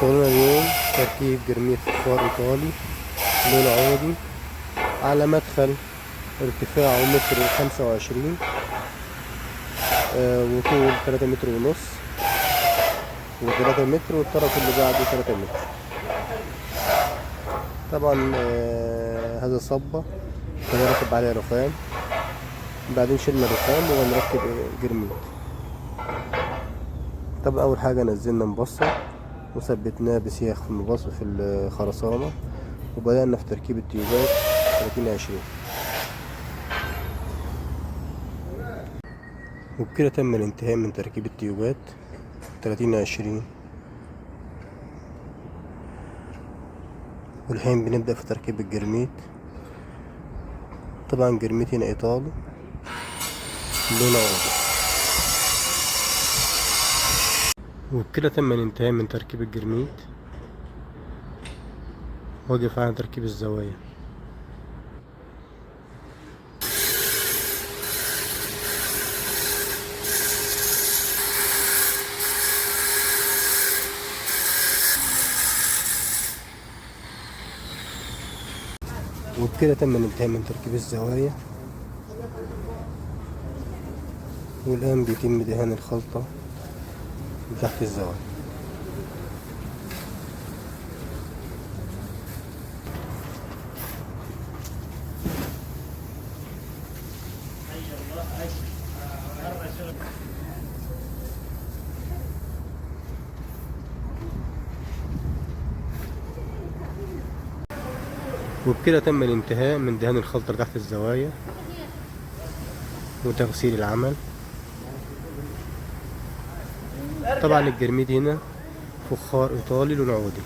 شغلنا اليوم تركيب جرمية فخار إيطالي لون عودي على مدخل ارتفاعه 1.25 متر، وطول 3.5 متر، و3 متر، والطرف اللي بعده 3 متر. طبعا هذا صبة هنركب عليها رخام، بعدين شلنا الرخام وهنركب جرميت. طبعا أول حاجة نزلنا مبصر وثبتناه بسياخ في الخرسانة، وبدأنا في تركيب التيوبات 30-20. وبكده تم الانتهاء من تركيب التيوبات 30-20. والحين بنبدأ في تركيب الجرميت. طبعا جرميت هنا إيطالي لون عودي. وبكده تم الانتهاء من تركيب الجرميت، واقف على تركيب الزوايا. وبكده تم الانتهاء من تركيب الزوايا، والآن بيتم دهان الخلطة تحت الزوايا. وبكده تم الانتهاء من دهان الخلطة تحت الزوايا وتغسيل العمل. طبعا الجرميد هنا فخار إيطالي لون عودي.